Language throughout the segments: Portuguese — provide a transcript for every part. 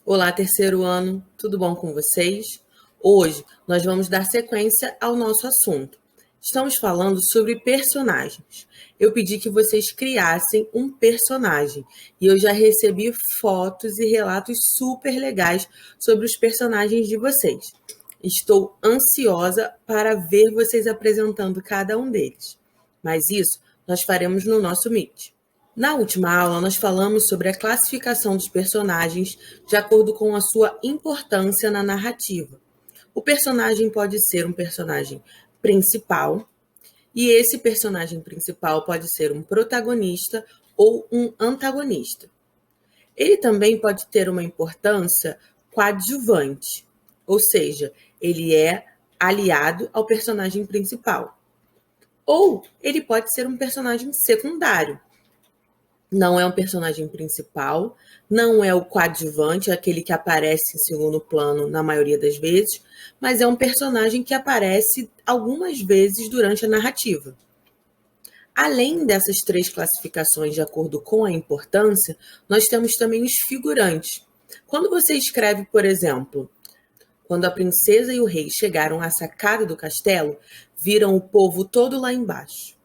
Olá, terceiro ano, tudo bom com vocês? Hoje nós vamos dar sequência ao nosso assunto. Estamos falando sobre personagens. Eu pedi que vocês criassem um personagem e eu já recebi fotos e relatos super legais sobre os personagens de vocês. Estou ansiosa para ver vocês apresentando cada um deles. Mas isso nós faremos no nosso Meet. Na última aula, nós falamos sobre a classificação dos personagens de acordo com a sua importância na narrativa. O personagem pode ser um personagem principal, e esse personagem principal pode ser um protagonista ou um antagonista. Ele também pode ter uma importância coadjuvante, ou seja, ele é aliado ao personagem principal. Ou ele pode ser um personagem secundário. Não é um personagem principal, não é o coadjuvante, aquele que aparece em segundo plano na maioria das vezes, mas é um personagem que aparece algumas vezes durante a narrativa. Além dessas três classificações de acordo com a importância, nós temos também os figurantes. Quando você escreve, por exemplo, quando a princesa e o rei chegaram à sacada do castelo, viram o povo todo lá embaixo.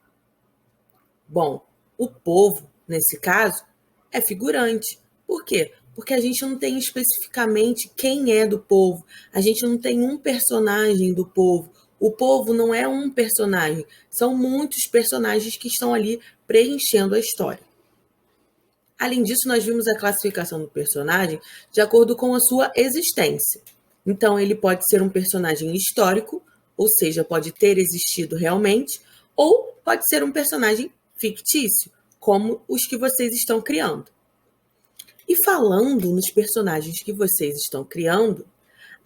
Bom, o povo, nesse caso, é figurante. Por quê? Porque a gente não tem especificamente quem é do povo. A gente não tem um personagem do povo. O povo não é um personagem. São muitos personagens que estão ali preenchendo a história. Além disso, nós vimos a classificação do personagem de acordo com a sua existência. Então, ele pode ser um personagem histórico, ou seja, pode ter existido realmente, ou pode ser um personagem fictício, como os que vocês estão criando. E falando nos personagens que vocês estão criando,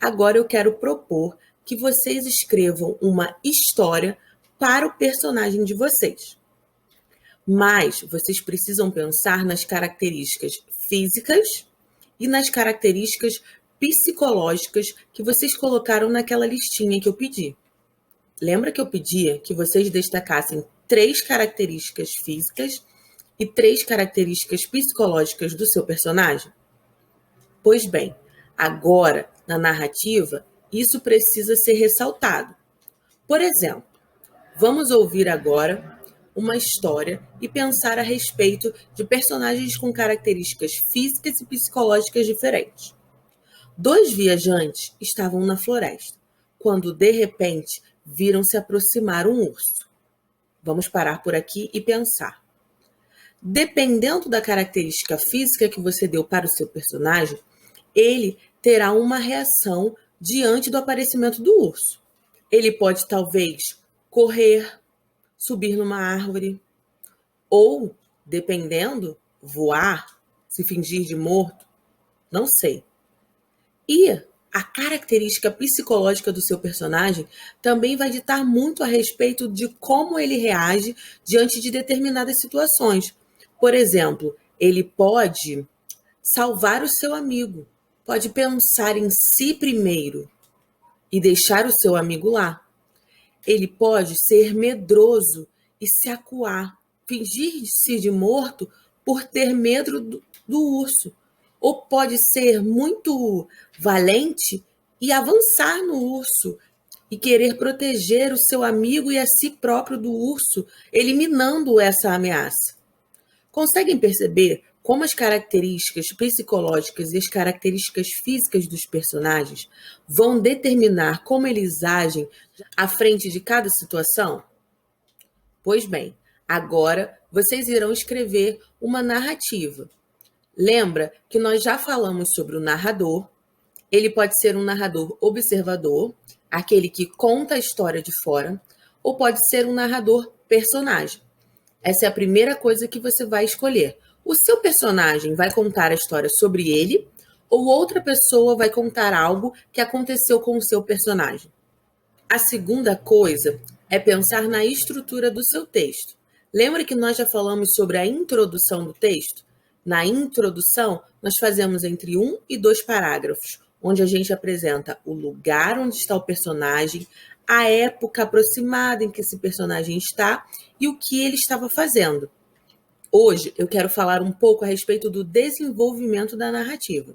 agora eu quero propor que vocês escrevam uma história para o personagem de vocês. Mas vocês precisam pensar nas características físicas e nas características psicológicas que vocês colocaram naquela listinha que eu pedi. Lembra que eu pedia que vocês destacassem 3 características físicas e 3 características psicológicas do seu personagem? Pois bem, agora, na narrativa, isso precisa ser ressaltado. Por exemplo, vamos ouvir agora uma história e pensar a respeito de personagens com características físicas e psicológicas diferentes. 2 viajantes estavam na floresta, quando de repente viram se aproximar um urso. Vamos parar por aqui e pensar. Dependendo da característica física que você deu para o seu personagem, ele terá uma reação diante do aparecimento do urso. Ele pode talvez correr, subir numa árvore, ou, dependendo, voar, se fingir de morto, não sei. E a característica psicológica do seu personagem também vai ditar muito a respeito de como ele reage diante de determinadas situações. Por exemplo, ele pode salvar o seu amigo, pode pensar em si primeiro e deixar o seu amigo lá. Ele pode ser medroso e se acuar, fingir-se de morto por ter medo do urso. Ou pode ser muito valente e avançar no urso e querer proteger o seu amigo e a si próprio do urso, eliminando essa ameaça. Conseguem perceber como as características psicológicas e as características físicas dos personagens vão determinar como eles agem à frente de cada situação? Pois bem, agora vocês irão escrever uma narrativa. Lembra que nós já falamos sobre o narrador. Ele pode ser um narrador observador, aquele que conta a história de fora, ou pode ser um narrador personagem. Essa é a primeira coisa que você vai escolher. O seu personagem vai contar a história sobre ele ou outra pessoa vai contar algo que aconteceu com o seu personagem? A segunda coisa é pensar na estrutura do seu texto. Lembra que nós já falamos sobre a introdução do texto? Na introdução, nós fazemos entre 1 e 2 parágrafos, onde a gente apresenta o lugar onde está o personagem, a época aproximada em que esse personagem está e o que ele estava fazendo. Hoje eu quero falar um pouco a respeito do desenvolvimento da narrativa.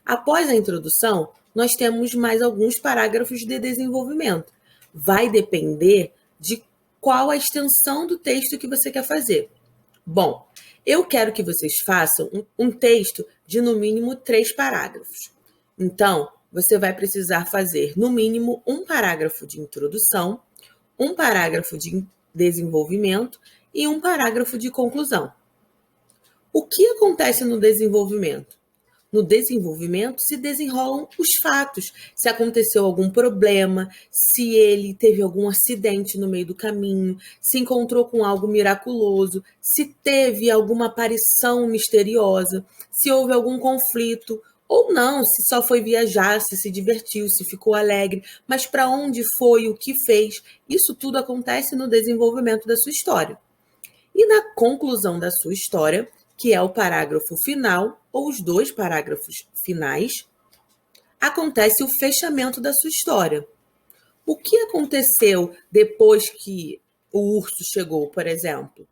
Após a introdução, nós temos mais alguns parágrafos de desenvolvimento. Vai depender de qual a extensão do texto que você quer fazer. Bom, eu quero que vocês façam um texto de no mínimo 3 parágrafos. Então, você vai precisar fazer no mínimo um parágrafo de introdução, um parágrafo de desenvolvimento e um parágrafo de conclusão. O que acontece no desenvolvimento? No desenvolvimento se desenrolam os fatos, se aconteceu algum problema, se ele teve algum acidente no meio do caminho, se encontrou com algo miraculoso, se teve alguma aparição misteriosa, se houve algum conflito, ou não, se só foi viajar, se divertiu, se ficou alegre, mas para onde foi, o que fez, isso tudo acontece no desenvolvimento da sua história. E na conclusão da sua história, que é o parágrafo final, ou os 2 parágrafos finais, acontece o fechamento da sua história. O que aconteceu depois que o urso chegou, por exemplo?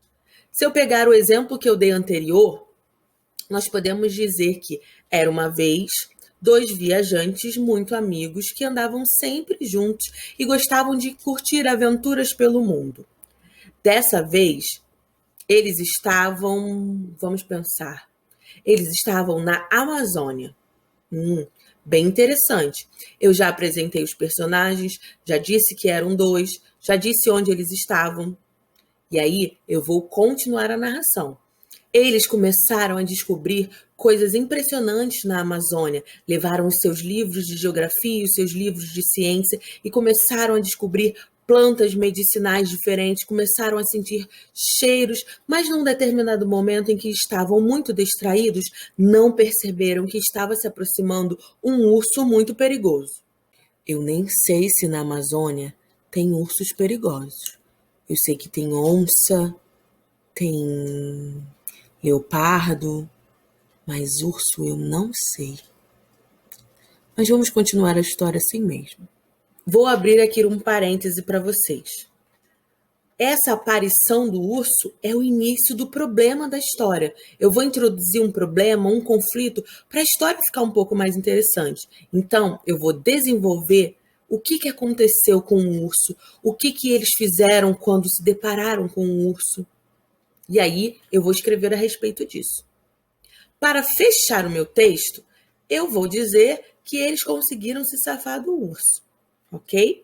Se eu pegar o exemplo que eu dei anterior, nós podemos dizer que era uma vez 2 viajantes muito amigos que andavam sempre juntos e gostavam de curtir aventuras pelo mundo. Dessa vez, eles estavam na Amazônia. Bem interessante. Eu já apresentei os personagens, já disse que eram 2, já disse onde eles estavam. E aí, eu vou continuar a narração. Eles começaram a descobrir coisas impressionantes na Amazônia. Levaram os seus livros de geografia, os seus livros de ciência e começaram a descobrir plantas medicinais diferentes, começaram a sentir cheiros, mas num determinado momento em que estavam muito distraídos, não perceberam que estava se aproximando um urso muito perigoso. Eu nem sei se na Amazônia tem ursos perigosos. Eu sei que tem onça, tem leopardo, mas urso eu não sei. Mas vamos continuar a história assim mesmo. Vou abrir aqui um parêntese para vocês. Essa aparição do urso é o início do problema da história. Eu vou introduzir um problema, um conflito, para a história ficar um pouco mais interessante. Então, eu vou desenvolver o que aconteceu com o urso, o que eles fizeram quando se depararam com o urso. E aí, eu vou escrever a respeito disso. Para fechar o meu texto, eu vou dizer que eles conseguiram se safar do urso. Ok?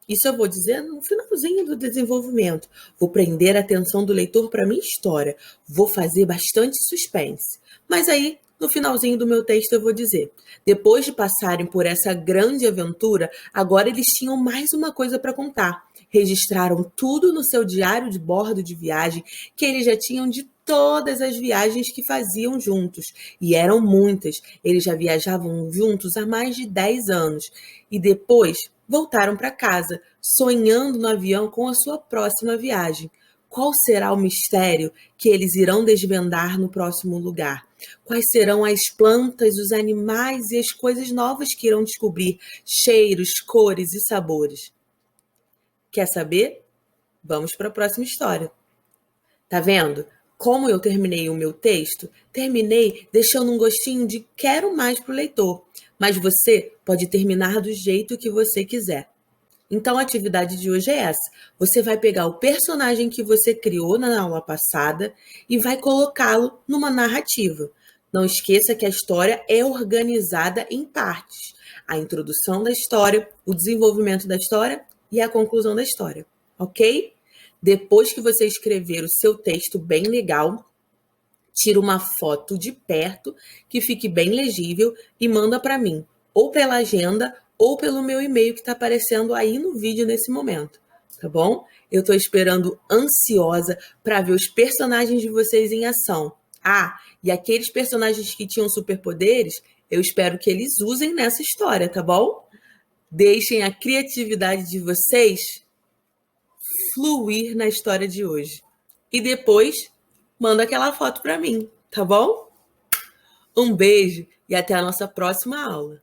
Isso eu vou dizer no finalzinho do desenvolvimento. Vou prender a atenção do leitor para a minha história. Vou fazer bastante suspense. Mas aí, no finalzinho do meu texto, eu vou dizer: depois de passarem por essa grande aventura, agora eles tinham mais uma coisa para contar. Registraram tudo no seu diário de bordo de viagem, que eles já tinham de todas as viagens que faziam juntos. E eram muitas. Eles já viajavam juntos há mais de 10 anos. E depois voltaram para casa, sonhando no avião com a sua próxima viagem. Qual será o mistério que eles irão desvendar no próximo lugar? Quais serão as plantas, os animais e as coisas novas que irão descobrir? Cheiros, cores e sabores. Quer saber? Vamos para a próxima história. Tá vendo? Como eu terminei o meu texto, terminei deixando um gostinho de quero mais para o leitor. Mas você pode terminar do jeito que você quiser. Então, a atividade de hoje é essa. Você vai pegar o personagem que você criou na aula passada e vai colocá-lo numa narrativa. Não esqueça que a história é organizada em partes. A introdução da história, o desenvolvimento da história e a conclusão da história. Ok? Depois que você escrever o seu texto bem legal, tira uma foto de perto que fique bem legível e manda para mim, ou pela agenda ou pelo meu e-mail que está aparecendo aí no vídeo nesse momento, tá bom? Eu estou esperando ansiosa para ver os personagens de vocês em ação. Ah, e aqueles personagens que tinham superpoderes, eu espero que eles usem nessa história, tá bom? Deixem a criatividade de vocês fluir na história de hoje. E depois, manda aquela foto para mim, tá bom? Um beijo e até a nossa próxima aula.